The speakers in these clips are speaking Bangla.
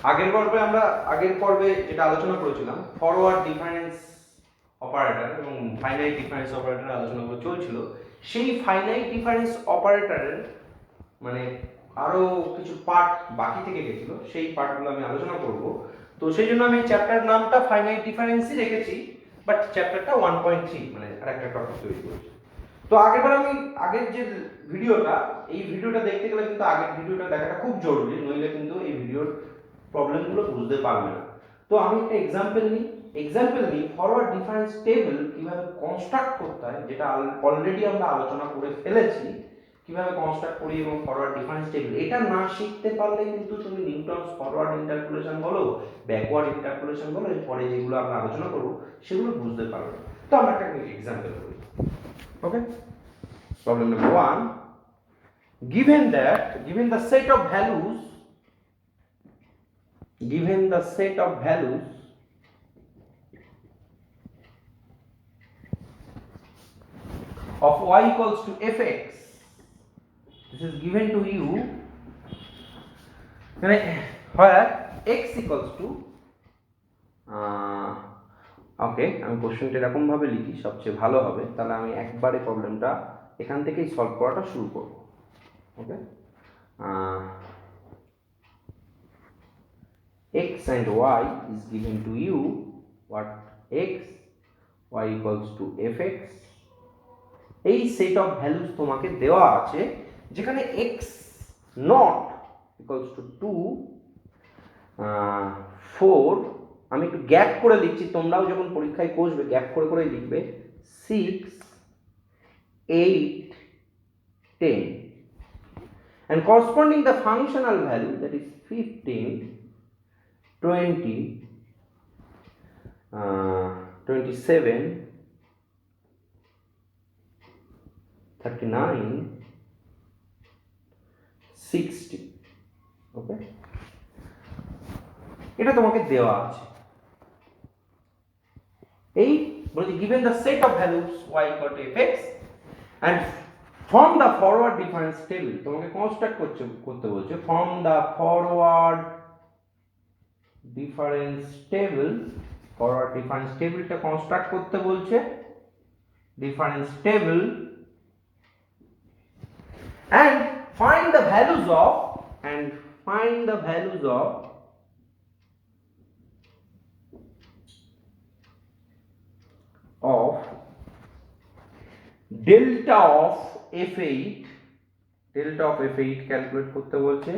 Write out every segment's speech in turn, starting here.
আগের পর্বে যেটা আলোচনা করেছিলাম ফরওয়ার্ড ডিফারেন্স অপারেটর এবং ফাইনাইট ডিফারেন্স অপারেটর আলোচনা করে চলছিল। সেই ফাইনাইট ডিফারেন্স অপারেটরের মানে আরো কিছু পার্ট বাকি থেকে গেছিল, সেই পার্টগুলো আমি আলোচনা করব। তো সেই জন্য আমি চ্যাপ্টার নামটা ফাইনাইট ডিফারেন্সই রেখেছি, বাট চ্যাপ্টারটা 1.3 মানে আরেকটা টপিক তৈরি করেছি। তো আগের যে ভিডিওটা, এই ভিডিওটা দেখতে গেলে কিন্তু আগের ভিডিওটা দেখাটা খুব জরুরি, নইলে কিন্তু এই ভিডিওর প্রবলেমগুলো বুঝতে পারবে না। তো আমি একটা এক্সাম্পল নিই ফরওয়ার্ড ডিফারেন্স টেবিল কিভাবে কনস্ট্রাক্ট করতে হয়, যেটা অলরেডি আমরা আলোচনা করে ফেলেছি, কিভাবে কনস্ট্রাক্ট করি এবং ফরওয়ার্ড ডিফারেন্স টেবিল। এটা না শিখতে পারলে কিন্তু তুমি নিউটনস ফরওয়ার্ড ইন্টারপোলেশন বলো, ব্যাকওয়ার্ড ইন্টারপোলেশন বলো, এরপরে যেগুলো আমরা আলোচনা করব সেগুলো বুঝতে পারবে না। তো আমরা একটা এক্সাম্পল করি। ওকে, problem number 1, given the set of values of y equals to fx, this is given to you where x equals to ওকে, আমি কোশ্চেনটা এরকম ভাবে লিখি সবচেয়ে ভালো হবে, তাহলে আমি একবারে প্রবলেমটা এখান থেকেই সলভ করাটা শুরু করব। ওকে, x and y is given to you, what x, y equals to fx, এই সেট অফ ভ্যালুস তোমাকে দেওয়া আছে যেখানে x not equals to 2, 4, আমি একটু গ্যাপ করে লিখছি, তোমরাও যখন পরীক্ষায় বসবে গ্যাপ করে করে লিখবে, 6, 8, 10, and corresponding the functional value, that is 15, 20, 27, 39, 60. ওকে, এটা তোমাকে দেওয়া আছে। এই বলছি given the set of values y equal to fx and from the forward difference table, তোমাকে কনস্ট্রাক্ট করতে বলছে from the forward difference টা কনস্ট্রাক্ট করতে বলছে, difference table, and find the values of delta of f8 calculate করতে বলছে,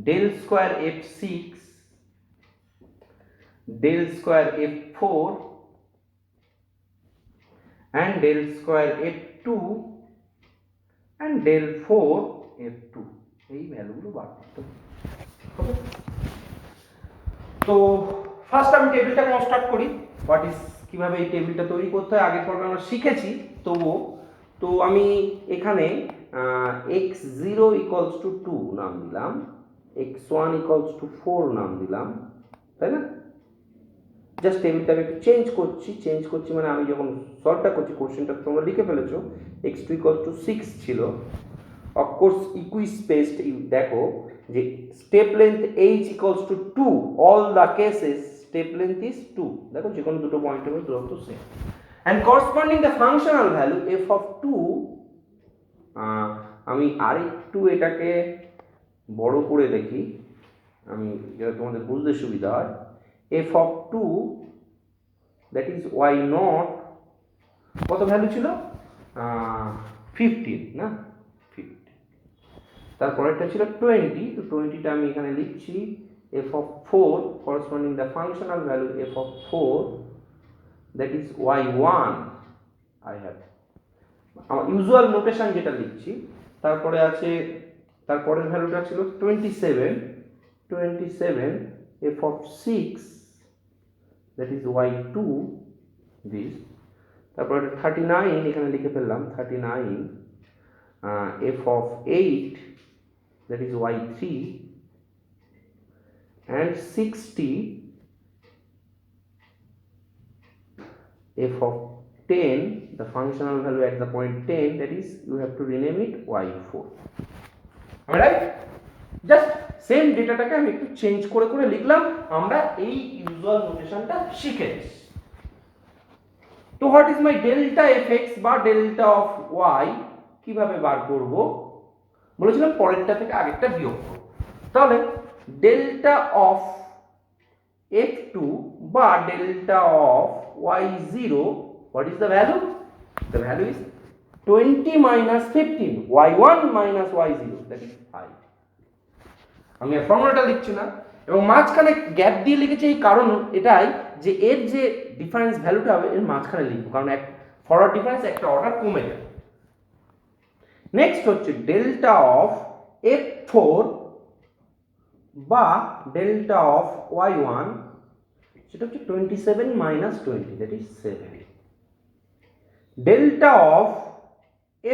del square f6, del square f4 and del square f2 and del 4 f2, এই ভ্যালুগুলো বার করতে হবে। তো ফার্স্ট আমি টেবিলটা কনস্ট্রাক্ট করি। কিভাবে এই টেবিলটা তৈরি করতে হয় আগের পর্বে আমরা শিখেছি, তবুও তো আমি এখানে x0 equals to 2 নাম দিলাম, x1 equals to 4 নাম দিলাম, তাই না? জাস্ট টেবিলটা আমি একটু চেঞ্জ করছি মানে আমি যখন সলভটা করছি, কোশ্চেনটা তোমরা লিখে ফেলেছো, x2 equals to 6 ছিল, অফকোর্স ইকুইস্পেসড, দেখো যে step length h equals to 2, all the cases step length is 2, দেখো যে কোনো দুটো পয়েন্টের মধ্যে দূরত্ব same, and corresponding the functional value f of 2, আমি আরেকটু এটাকে বড় করে দেখি, আমি যেটা তোমাদের বুঝতে সুবিধা হয়, f of 2 that is y naught, কত ভ্যালু ছিল 15 না, 15, তারপরেরটা ছিল 20, তো 20টা আমি এখানে লিখছি f of 4 corresponding the functional value f of 4 that is y1, I have আমার ইউজুয়াল নোটেশন যেটা লিখছি, তারপরে আছে তারপরের ভ্যালুটা ছিল 27 f of 6 that is y2 this, তারপরে 39 এখানে লিখে ফেললাম 39 f of 8 that is y3 and 60 f of 10, the functional value at the point 10, that is you have to rename it y4. Am I right? Just same ডেটাটাকে আমি একটু চেঞ্জ করে করে লিখলাম, আমরা এই ইউজুয়াল নোটেশনটা শিখে এসেছি। তো what is my delta F x বা ডেল্টা অফ ওয়াই কিভাবে বার করব, বলেছিলাম পরেরটা থেকে আগেরটা বিয়োগ করব। তাহলে ডেল্টা অফ f2 বা delta of y0, what is the value? The value is 20 minus 15, y1 minus y0, that is 5. আমি এই ফর্মুলাটা লিখছি না এবং মাঝখানে গ্যাপ দিয়ে লিখেছি এই কারণ এটাই যে এর যে ডিফারেন্স ভ্যালুটা হবে এর মাঝখানে লিখব, কারণ এক ফরওয়ার্ড ডিফারেন্স একটা অর্ডার কমে যায়। নেক্সট হচ্ছে ডেল্টা অফ f4 বা ডেল্টা অফ y1, সেটা হচ্ছে 27 minus 20, that is 7. Delta of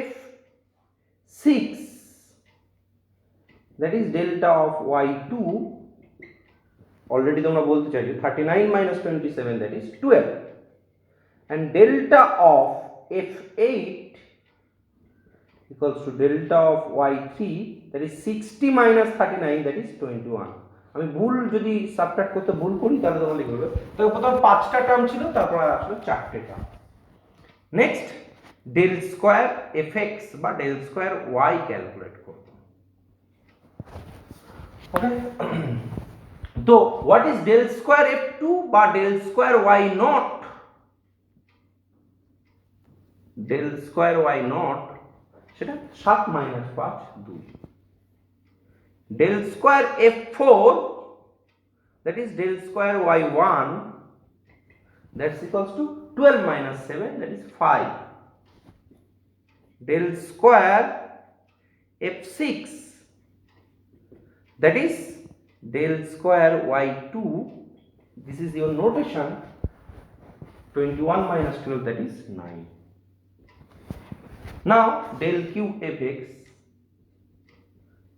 f6, that is delta of y2, already তোমরা বলতে চাইছো 39 minus 27, that is 12. And delta of f8 equals to delta of y3, that is 60 minus 39, that is 21. আমি ভুল যদি সাবট্রাক্ট করতে ভুল করি তাহলে তোমরা লিখবে, তো প্রথমে 5টা টার্ম ছিল, তারপর আসলে 4টে term. Next del square f x বা ডেল স্কয়ার ওয়াই ক্যালকুলেট করব। ওকে, তো what is del square f2 বা del square y nought? Del square y nought সেটা 7 minus 5 2। del square f4, that is del square y1, that's equals to 12 minus 7, that is 5. Del square f6, that is del square y2, this is your notation, 21 minus 12, that is 9. Now del cube fx,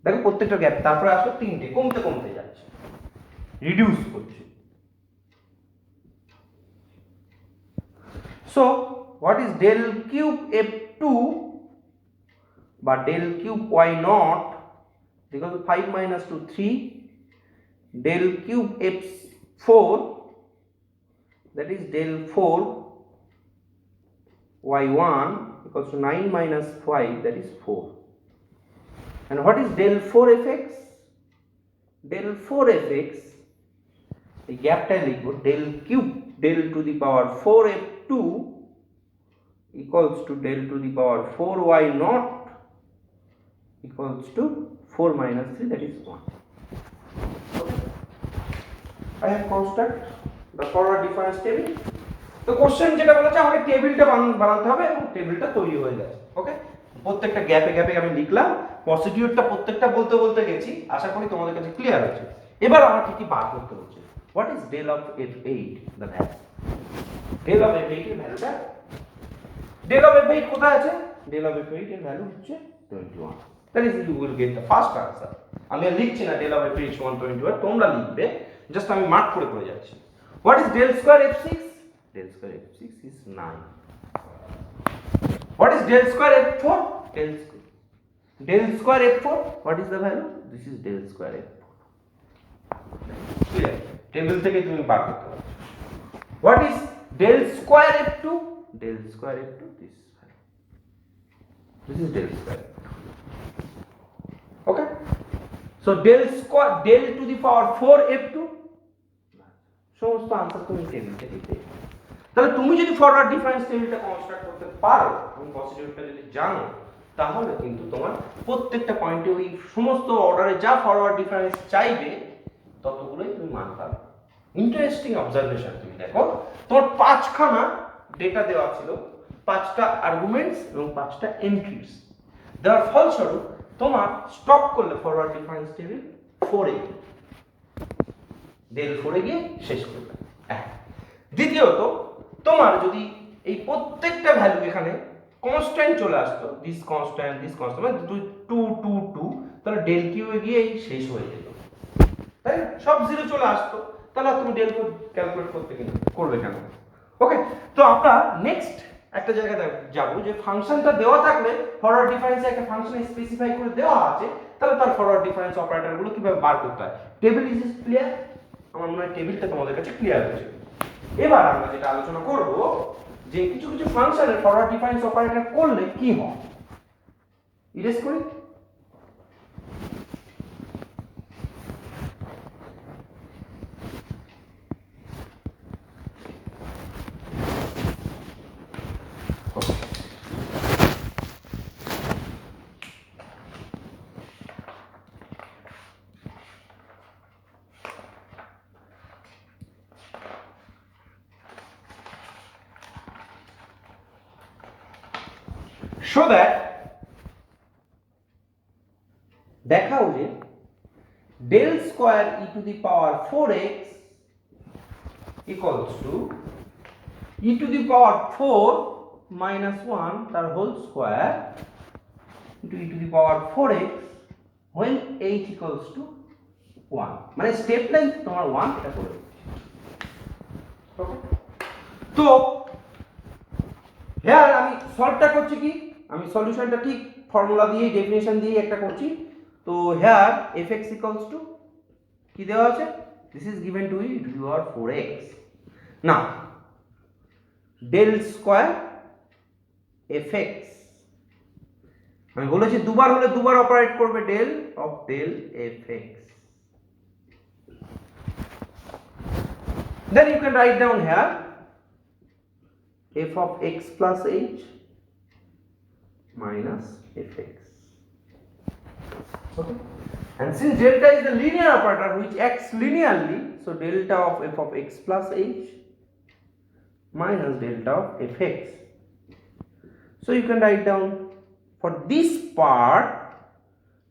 দেখো প্রত্যেকটা গ্যাপ তারপরে আসলে 3টে কমতে কমতে যাচ্ছে, রিডিউস করছে। So what is del cube f2 বা del cube y not, because 5 minus 2 3, del cube f4, that is del 4 y1 equals to 9 minus 5, that is 4. And what is del 4 fx? Del 4 fx, এই গ্যাপটা লিখব, del cube del to the power 4 f2 equals to del to the power 4 y naught equals to 4 minus 3, that is 1. Okay. I have construct the forward difference table. তো কোশ্চেন যেটা বলেছে আমাকে টেবিলটা বানাতে হবে এবং টেবিলটা তৈরি হয়ে যাচ্ছে। ওকে, প্রত্যেকটা গ্যাপে গ্যাপে আমি লিখলাম, প্রসিডিউরটা প্রত্যেকটা বলতে বলতে গেছি, আশা করি তোমাদের কাছে ক্লিয়ার হয়েছে। এবার আমার কি বার করতে হচ্ছে, what is del of f8, the value, del of f8 এর ভ্যালুটা, ডেল অফ f8 কোথায় আছে? ডেল অফ f8 এর ভ্যালু হচ্ছে 21, that is you will get the first answer. আমি আর লিখছি না ডেল অফ f8 সমান 21, তোমরা লিখবে, জাস্ট আমি মার্ক করে করে যাচ্ছি। What is del square f6? Del square f6 is 9. What is del square f4? Del square f4, what is the value? This is del square f4. Clear? Table থেকে তুমি বার করতে পারো। What is del square f2? Del square f2, this value. This is del square f2. Okay? So del to the power 4 f2, সমস্ত আনসার তুমি টেবিল থেকে পেয়ে। তাহলে তুমি যদি ফরওয়ার্ড ডিফারেন্স টেবিলটা কনস্ট্রাক্ট করতে পারো এবং প্রসিডিউরটা যদি জানো, তাহলে কিন্তু তোমার প্রত্যেকটা পয়েন্টে ওই সমস্ত অর্ডারে যা ফরওয়ার্ড ডিফারেন্স চাইবে ততগুলোই তুমি মান পাবে। ইন্টারেস্টিং অবজারভেশন, তুমি দেখো তোমার 5খানা ডেটা দেওয়া ছিল, 5টা আর্গুমেন্টস এবং 5টা এন্ট্রিজ দেওয়ার ফলস্বরূপ তোমার স্টপ করলে ফরওয়ার্ড ডিফারেন্স টেবিল 4 ডেল 4 গিয়ে শেষ করবে। দ্বিতীয়ত, তোমার যদি এই প্রত্যেকটা ভ্যালু এখানে কনস্ট্যান্ট চলে আসতো, দিস কনস্ট্যান্ট মানে 2 2 2, তাহলে ডেল কিউ এ গিয়ে শেষ হয়ে যেত, তাই সব জিরো চলে আসতো, তাহলে তুমি ডেল ক্যালকুলেট করবে কেন? ওকে, তো আমরা নেক্সট একটা জায়গায় যাব যে ফাংশনটা দেওয়া থাকলে ফরওয়ার্ড ডিফারেন্সে একটা ফাংশন স্পেসিফাই করে দেওয়া আছে, তাহলে তার ফরওয়ার্ড ডিফারেন্স অপারেটরগুলো কিভাবে বার করতে হয়। Table is clear? আমার মনে হয় টেবিলটা তোমাদের কাছে ক্লিয়ার হয়েছে। এবার আমরা যেটা আলোচনা করব যে কিছু কিছু ফাংশনের ফরওয়ার্ড ডিফারেন্স অপারেটর করলে কি হয়। ইরেজ করি। So that দেখাও যে del square e to the power 4x equals to e to the power 4 minus 1 তার whole square into e to the power 4x when h equals to 1 মানে স্টেপ লাইন তোমার 1 এটা করে। ওকে, তো here আমি সলভটা করছি কি, আমি সলিউশনটা ঠিক ফর্মুলা দিয়ে ডেফিনিশন দিয়ে একটা করছি। তো here fx equals to কি দেওয়া আছে, this is given to e to the power 4x। now del square fx আমি বলেছি দুবার হলে দুবার অপারেট করবে del of del fx, then you can write down here f of x plus h minus fx. Okay, and since delta is the linear operator which acts linearly, so delta of f of x plus h minus delta of fx. So you can write down for this part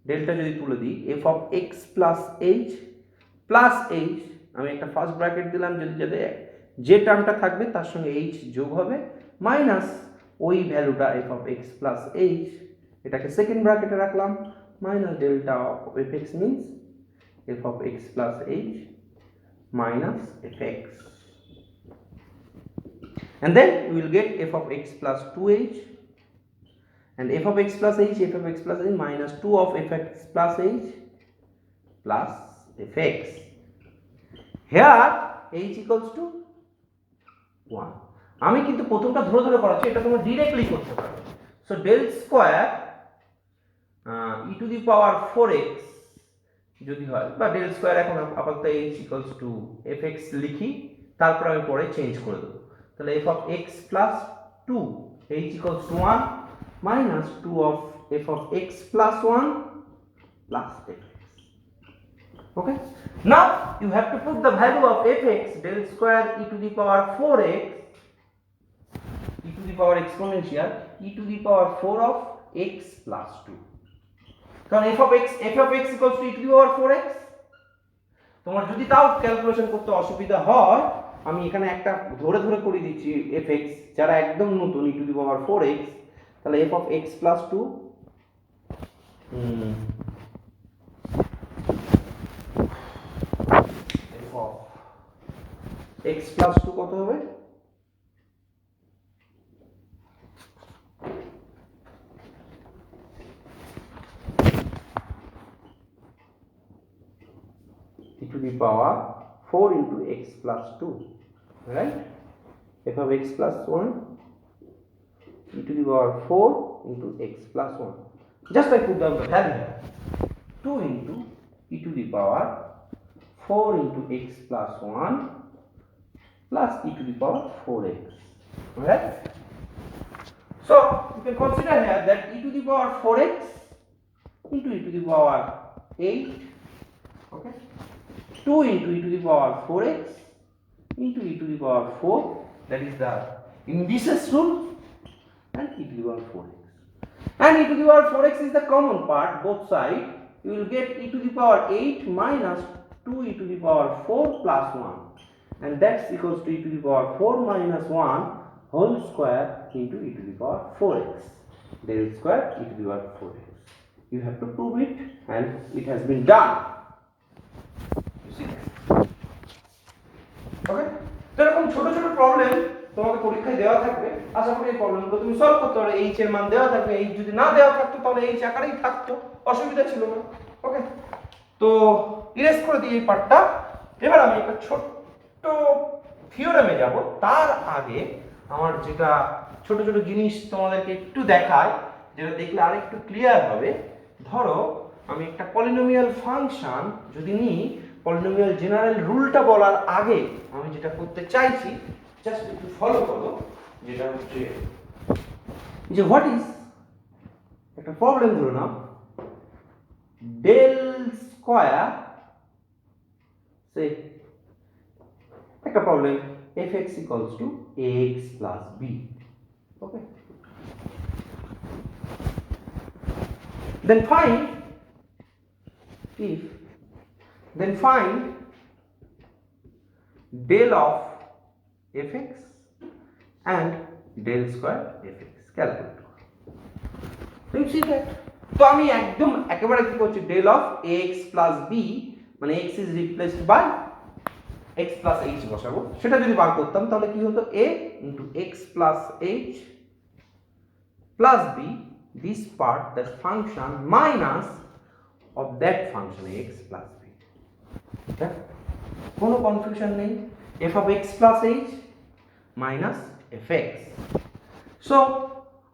delta যদি তুলে দিই f of x plus h plus h, আমি একটা ফার্স্ট ব্র্যাকেট দিলাম যদি যাতে যে টার্মটা থাকবে তার সঙ্গে h যোগ হবে মাইনাস ওই ভ্যালুটা f of x plus h, এটাকে সেকেন্ড ব্র্যাকেটে রাখলাম minus delta of fx means f of x plus h minus fx, and then we will get f of x plus 2h and f of x plus h, f of x plus h minus 2 of fx plus h plus fx. Here h equals to 1. আমি কিন্তু প্রথমটা ধরে ধরে করাচ্ছি, এটা তোমরা ডাইরেক্টলি করতে পারো। So del square e to the power 4x যদি হয় বা del স্কয়ার এখন আপাতত h equals to fx লিখি, তারপর আমি পরে চেঞ্জ করে দেব। তাহলে f of x plus 2 h equals to 1 minus 2 of f of x plus 1 plus fx. Okay, now you have to put the value of fx del square e to the power 4x e to the power exponential e to the power 4 of x plus 2, কারণ f of x equals to e to the power 4x। তোমার যদি তাও ক্যালকুলেশন করতে অসুবিধা হয় আমি এখানে একটা ধরে ধরে করে দিচ্ছি fx, যারা একদম নতুন e to the power 4x, তাহলে f of x plus 2 f of x plus 2 কত হবে, e to the power 4 into x plus 2, right? f of x plus 1 e to the power 4 into x plus 1. Just I put down the value here. 2 into e to the power 4 into x plus 1 plus e to the power 4x. Alright? So you can consider here that e to the power 4x into e to the power 8, okay, 2 into e to the power 4x into e to the power 4, that is the indices rule, and e to the power 4x. And e to the power 4x is the common part, both sides. You will get e to the power 8 minus 2 e to the power 4 plus 1, and that's equals to e to the power 4 minus 1 whole square into e to the power 4x. Del square e to the power 4x. You have to prove it, and it has been done. You see that? Okay? তো এরকম ছোট ছোট প্রবলেম তোমাকে পরীক্ষায় দেওয়া থাকবে, আশা করি এই প্রবলেমগুলো তুমি সলভ করতে পারবে। এইচ এর মান দেওয়া থাকবে, এইচ যদি না দেওয়া থাকতো তাহলে এইচ আকারেই থাকতো, অসুবিধা ছিল না। তো ইরেজ করে দিই এই পার্টটা। এবার আমি একটা ছোট্ট থিওরেমে যাব। তার আগে আমার যেটা ছোট ছোট জিনিস তোমাদেরকে একটু দেখায়, যেটা দেখলে আরেকটু ক্লিয়ার হবে। ধরো আমি একটা পলিনোমিয়াল ফাংশন যদি নিই, পলিনোমিয়াল জেনারেল রুলটা বলার আগে আমি যেটা করতে চাইছি জাস্ট একটু ফলো করো, যেটা হচ্ছে যে হোয়াট ইজ একটা প্রবলেম ধরো না, ডেল স্কয়ার সে একটা problem fx equals to ax plus b. Okay, then find del of fx and del square fx. Calculate. Do you see that? তো আমি একদম একেবারে কি করছি, del of ax plus b মানে x is replaced by x plus h বসাবো। সেটা যদি বার করতাম তাহলে কি হতো, a into x plus h plus b, this part, that function minus of that function x plus b. Okay? কোনো কনফিউশন নেই, f of x plus h minus fx. So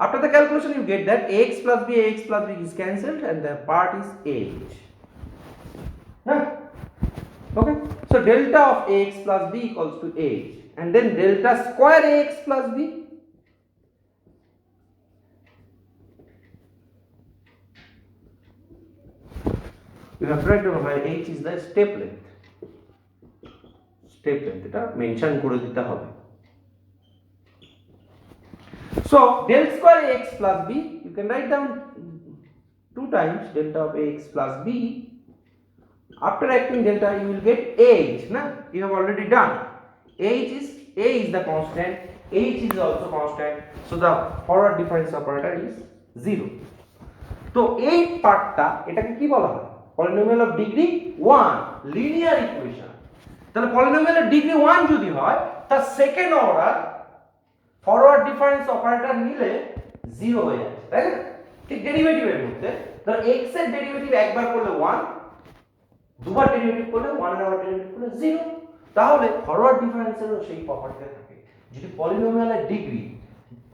after the calculation you get that ax plus b is cancelled and the part is h. Huh? Okay, so delta of ax plus b equals to h, and then delta square ax plus b. You have to write down where h is the step length. এটা মেনশন করে দিতে হবে। So del square ax plus b, you can write down 2 times delta of ax plus b. After writing delta you will get h, na? You have already done. A is the constant, h is also constant, so the forward difference operator is 0. তো এই পার্টটা এটাকে কি বলা হয়, polynomial of degree 1 linear equation. তাহলে পলিনোমিয়াল অফ ডিগ্রি 1 যদি হয় তার second order forward difference operator নিলে 0 হয়ে যাচ্ছে, তাই না? ঠিক ডেরিভেটিভের মধ্যে ধরো x এর ডেরিভেটিভ একবার করলে 1, দুবার ডেরিভেটিভ করলে 1 এর আবার ডেরিভেটিভ করলে 0। তাহলে ফরওয়ার্ড ডিফারেন্সেরও সেই প্রপার্টিটা থাকে, যদি পলিনোমিয়ালের ডিগ্রি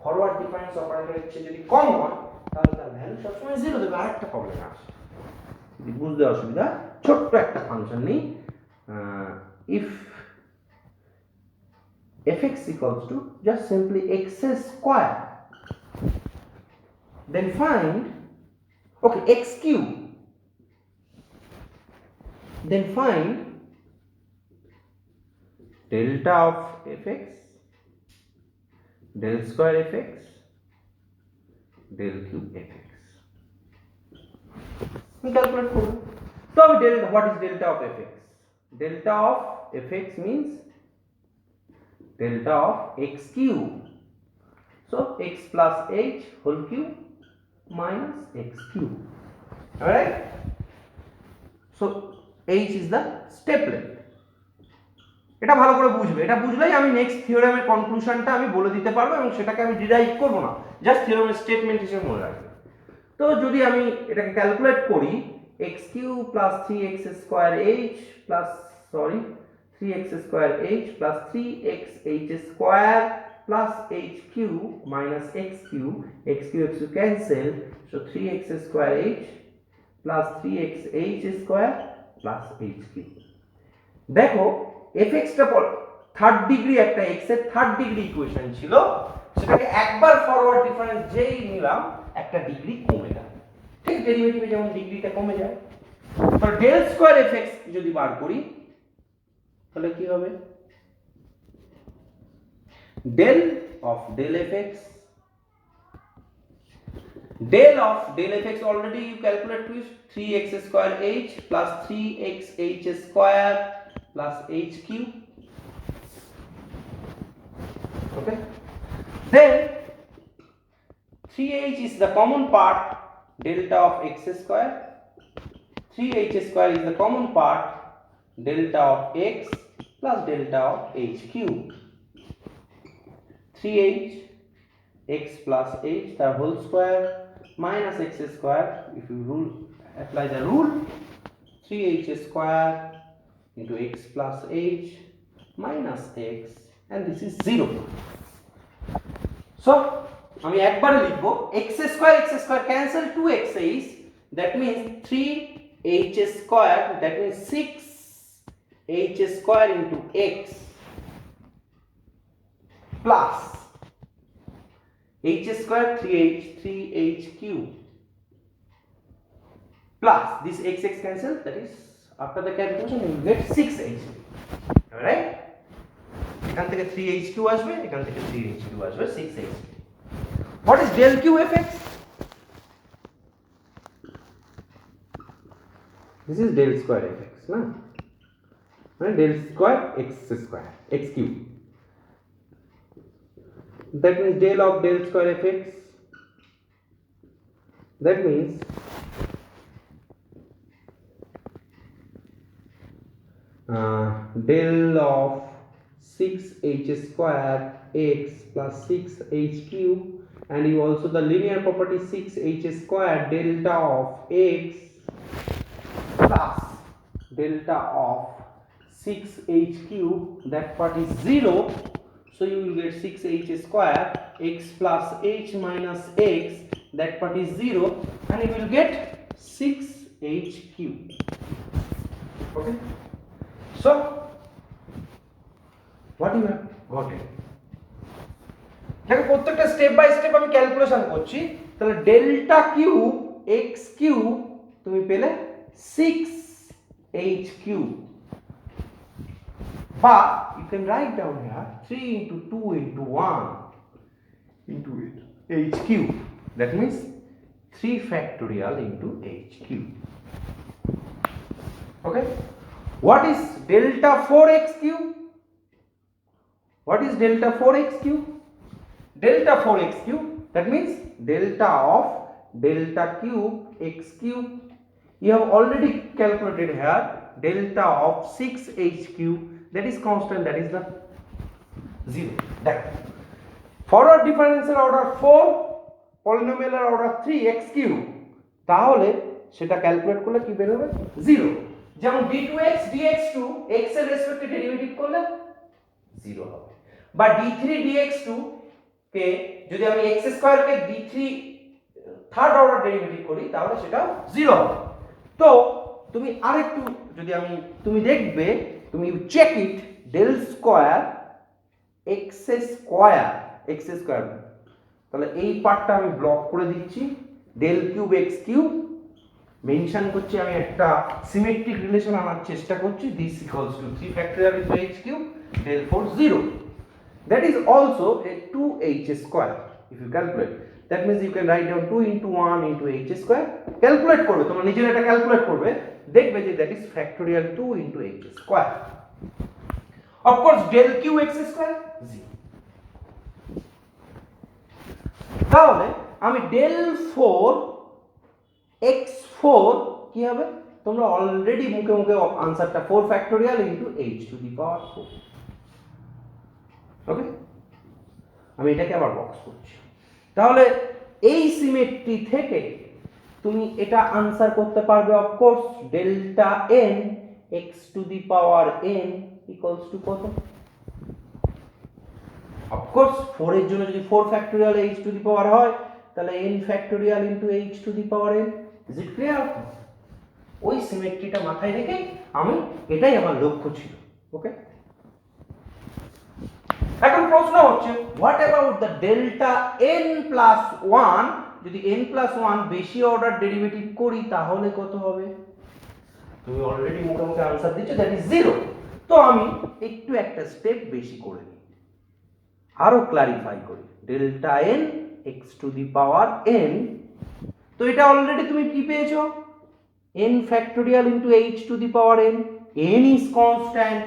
ফরওয়ার্ড ডিফারেন্স অপারেটরের চেয়ে যদি কম হয় তাহলে তার ভ্যালু সবসময় 0 দেবে। আরেকটা প্রবলেম আছে, বুঝতে অসুবিধা, ছোট্ট একটা ফাংশন নেই, if fx equals to just simply x square, then find x cube, then find delta of fx, del square fx, del cube fx. We calculate for. So what is delta of fx? Delta of fx means delta of x cube. So x plus h whole cube minus x cube. Alright? So h is the step length. এটা ভালো করে বুঝবে, এটা বুঝলেই আমি নেক্সট থিওরেমের কনক্লুশনটা আমি বলে দিতে পারবো এবং সেটাকে আমি ডিরাইভ করব না, জাস্ট থিওরেমের স্টেটমেন্ট হিসেবে মনে রাখবে। তো যদি আমি এটাকে ক্যালকুলেট করি, x cube plus 3x square h plus 3x square h plus 3x h square plus h cube minus x cube cancel, so 3x square h plus 3x h square plus h cube. দেখো fx টা থার্ড ডিগ্রি, একটা x এর থার্ড ডিগ্রি ইকুয়েশন ছিল, সেটাকে একবার ফরওয়ার্ড ডিফারেন্স যেই নিলাম একটা ডিগ্রি কমে যায়, ঠিক ডেরিভেটিভে যেমন ডিগ্রিটা কমে যায়। তো ডেল স্কয়ার fx যদি বার করি তাহলে কি হবে, del of del fx already you calculate with 3x square h plus 3x h square plus h cube. Okay, then 3h is the common part, delta of x square, 3h square is the common part, delta of x plus delta of h cube. 3h x plus h the whole square minus x square, if you apply the rule, 3h square into x plus h minus x, and this is 0. So আমি একবারে লিখব x square cancel 2x is, that means 3h square, that means 6h square into x plus h square 3h cube plus this x cancel, that is after the calculation you will get 6h, right? এখান থেকে 3h আসবে, এখান থেকে 3h আসবে, 6h. What is del q f x? This is del square f x, na? Del square x square, x cube. That means del of del square f x. That means del of 6h square x plus 6h cube, and you also the linear property 6h square delta of x plus delta of 6h cube, that part is 0, so you will get 6h square x plus h minus x, that part is 0, and you will get 6h cube. Okay, so what you have got it? দেখো প্রত্যেকটা স্টেপ বাই স্টেপ আমি ক্যালকুলেশন করছি। তাহলে ডেল্টা কিউব x কিউব তুমি পেলে 6h কিউব, বা you can write down here 3 into 2 into 1 into h cube, that means 3 factorial into h cube. Okay, what is delta 4x cube? What is delta 4x cube? Delta 4x cube, that means delta of delta cube x cube. You have already calculated here delta of 6h cube, that is constant, that is the 0. That forward differential order 4, polynomial order 3 x cube, তাহলে সেটা ক্যালকুলেট করলে কি বের হবে? 0. যেমন d2x dx2 x এর রেসপেক্টে ডেরিভেটিভ করলে 0 হবে, বা d3 dx2 কে যদি আমি x স্কয়ার কে d3 থার্ড অর্ডার ডেরিভেটিভ করি তাহলে সেটা 0 হবে। তো তুমি আরেকটু যদি তুমি দেখবে, তুমি check it, del square x square, তাহলে এই পার্টটা আমি ব্লক করে দিচ্ছি, del cube x cube mention করছি, আমি একটা সিমেট্রিক রিলেশন আনার চেষ্টা করছি, this equals to 3 factorial into h cube, therefore 0. That is also a 2h square. If you calculate, that means you can write down 2 into 1 into h square. Calculate করবে, তোমরা নিজেরা এটা ক্যালকুলেট করবে, দেখবে যে that is factorial 2 into h square. Of course del q x square 0. তাহলে আমি del 4 x4 কি হবে? তোমরা অলরেডি মুখে মুখে আনসারটা 4 factorial into h to the power 4. ওকে, আমি এটাকে আবার বক্স করছি। তাহলে এই সিমেট্রি থেকে তুমি এটা আনসার করতে পারবে of course delta n x to the power n equals to কত? অফ কোর্স 4 এর জন্য যদি 4 ফ্যাক্টোরিয়াল h টু দি পাওয়ার হয় তাহলে n factorial into h to the power n। Is it clear? ওই সিমেট্রিটা মাথায় রেখে আমি এটাই আমার লক্ষ্য ছিল। ওকে, এখন প্রশ্ন হচ্ছে what about the delta n plus 1? যদি n প্লাস 1 বেশি অর্ডার ডেরিভেটিভ করি তাহলে কত হবে? তুমি অলরেডি মুখে মুখে আনসার দিচ্ছ, দ্যাট ইজ 0। তো আমি একটু একটা স্টেপ বেশি করে নিই, আরো ক্লারিফাই করি। Delta n x to the power n, তো এটা অলরেডি তুমি কি পেয়েছো? n factorial into h to the power n. n is constant,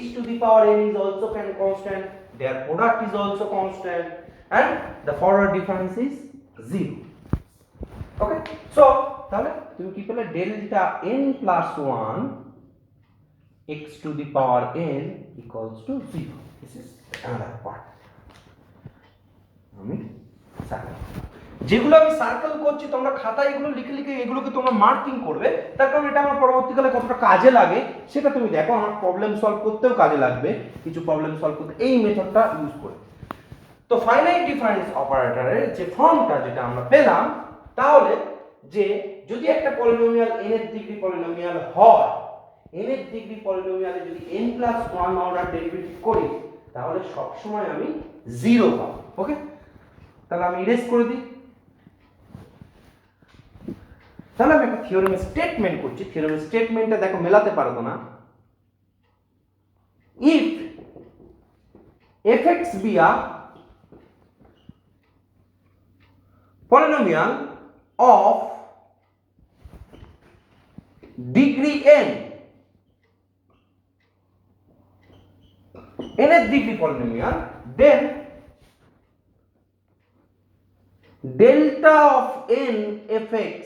h to the power n is also constant, their product is also constant, and the forward difference is 0. Okay, so তাহলে তুমি কি পেলে? Delta n plus 1 x to the power n equals to 0. This is another part. যেগুলো আমি সার্কেল করছি তোমরা খাতায় এগুলো লিখে লিখে এগুলোকে তোমরা মার্কিং করবে, তার কারণ এটা আমার পরবর্তীকালে কতটা কাজে লাগে সেটা তুমি দেখো। আমার প্রবলেম সলভ করতেও কাজে লাগবে, কিছু প্রবলেম সলভ করতে এই মেথডটা ইউজ করে। তো ফাইনাইট ডিফারেন্স অপারেটরের যে ফর্মটা যেটা আমরা পেলাম, তাহলে যে যদি একটা পলিনোমিয়াল n এর ডিগ্রি পলিনোমিয়াল হয়, n এর ডিগ্রি পলিনোমিয়ালে যদি n+1 অর্ডার ডেরিভেটিভ করি তাহলে সব সময় আমি 0 পাবো। ওকে, তাহলে আমি ইরেজ করে দিই। তাহলে আমি একটা থিওরেমের স্টেটমেন্ট করছি। থিওরেমের স্টেটমেন্টটা দেখো মেলাতে পারবো না। If fx be a polynomial of degree n, nth degree polynomial, then delta of n fx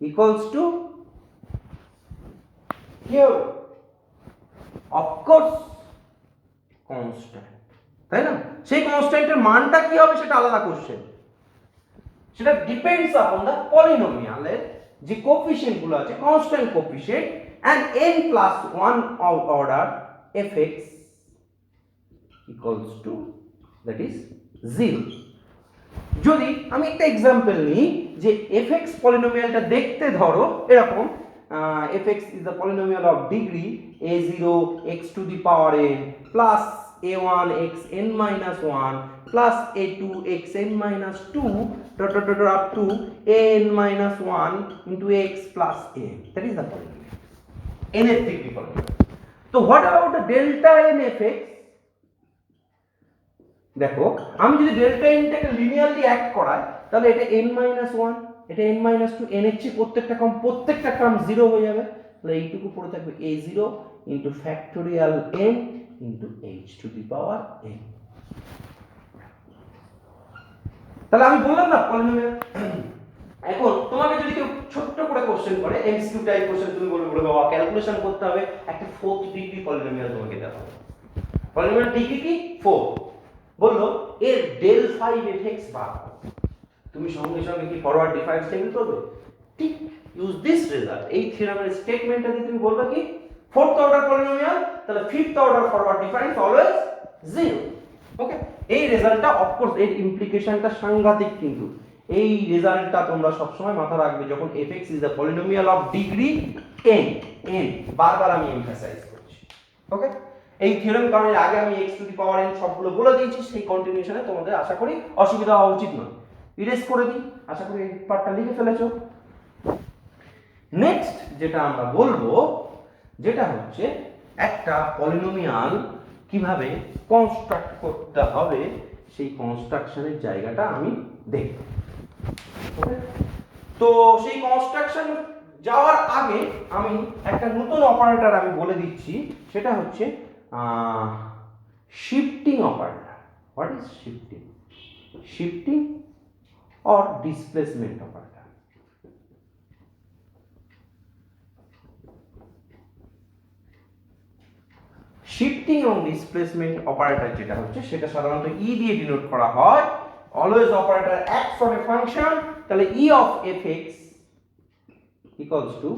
equals to here, of course, constant, তাই না? সেই কনস্ট্যান্টের মানটা কি হবে সেটা আলাদা কোশ্চেন, সেটা ডিপেন্ডস আপন দা পলিনোমিয়ালের যে কোএফিসিয়েন্ট গুলো আছে, constant coefficient, and n+1 order fx equals to that is 0. যদি আমি একটা एग्जांपल নিই যে fx পলিনোমিয়ালটা দেখতে ধরো এরকম, fx is the polynomial of degree a0 x to the power n plus a1 x n minus 1 plus a2 x n minus 2 dot dot dot up to n minus 1 into x plus n. That is the polynomial, nth degree polynomial. So what about the delta n fx? দেখো আমি যদি ডেল্টা nটাকে লিনিয়ারলি অ্যাক্ট করাই তাহলে এটা n-1, এটা n-2, n এর চেয়ে প্রত্যেকটা টার্ম 0 হয়ে যাবে। তাহলে এইটুকু পড়ে থাকবে a0 into factorial n into h to the power n। তাহলে আমি বললাম না পলিনোমিয়াল। এখন তোমাকে যদি কেউ ছোট্ট করে কোশ্চেন করে, এমসিকিউ টাইপ কোশ্চেন, তুমি বলবে বাবা ক্যালকুলেশন করতে হবে, একটা 4th ডিগ্রি পলিনোমিয়াল তোমাকে দেওয়া হবে। পলিনোমিয়াল ডিগ্রি কি 4, বললো এর ডেল 5 fx বার, তুমি সঙ্গে সঙ্গে কি ফরওয়ার্ড ডিফারেন্স টেবিল করবে? ঠিক ইউজ দিস রেজাল্ট, এই থিওরেমের স্টেটমেন্টটা দিয়ে তুমি বলবে কি 4th অর্ডার পলিনোমিয়াল, তাহলে 5th order forward difference always 0। ওকে, এই রেজাল্টটা অফকোর্স এর ইমপ্লিকেশনটা সাংঘাতিক, কিন্তু এই রেজাল্টটা তোমরা সব সময় মাথা রাখবে যখন fx is the polynomial of degree n, n বারবার আমি এমফাসাইজ করছি। ওকে, এই থিওরেম কারণে আগে আমি x to the power n সবগুলো বলে দিয়েছি, সেই কন্টিনিউশনে তোমাদের আশা করি অসুবিধা হওয়া উচিত নয়। ইরেজ করে দিই, আশা করি এই পার্টটা লিখে ফেলেছো। নেক্সট যেটা আমরা বলবো যেটা হচ্ছে একটা পলিনোমিয়াল কিভাবে কনস্ট্রাক্ট করতে হবে, সেই কনস্ট্রাকশনের জায়গাটা আমি দেখব। ওকে, তো সেই কনস্ট্রাকশন যাওয়ার আগে আমি একটা নতুন অপারেটর আমি বলে দিচ্ছি, সেটা হচ্ছে shifting operator. What is shifting? Shifting or displacement operator. Shifting এবং ডিসপ্লেসমেন্ট অপারেটর যেটা হচ্ছে সেটা সাধারণত ই দিয়ে ডিনোট করা হয়। Always operator acts on a function, তাহলে E of fx equals to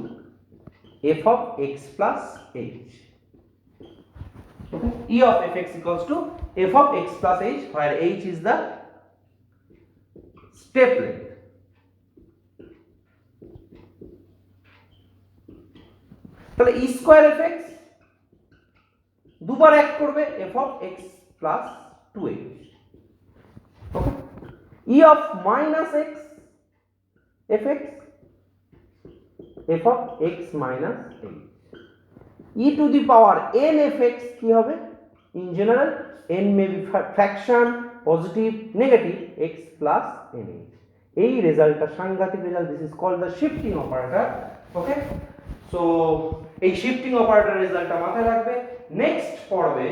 f of x plus h. Okay, e of fx equals to f of x plus h, where h is the step length. তাহলে e স্কয়ার fx দুবার এক করবে f of x plus 2h। Okay, e of minus x fx f of x minus h, e to the power n fx কি হবে? in general n may be fraction, positive, negative, x plus n। এই রেজাল্টটা সাংঘাতিক result, this is called the shifting operator. Okay, so এই শিফটিং অপারেটর রেজাল্টটা মাথায় রাখবে। নেক্সট পর্বে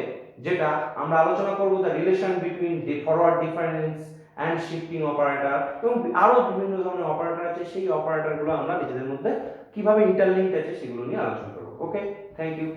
যেটা আমরা আলোচনা করব the relation between the forward difference and shifting operator, এবং আরো বিভিন্ন ধরনের অপারেটর আছে, সেই অপারেটরগুলো আমরা নিজেদের মধ্যে কিভাবে ইন্টারলিঙ্কড আছে সেগুলো নিয়ে আলোচনা করব। ওকে, থ্যাংক ইউ।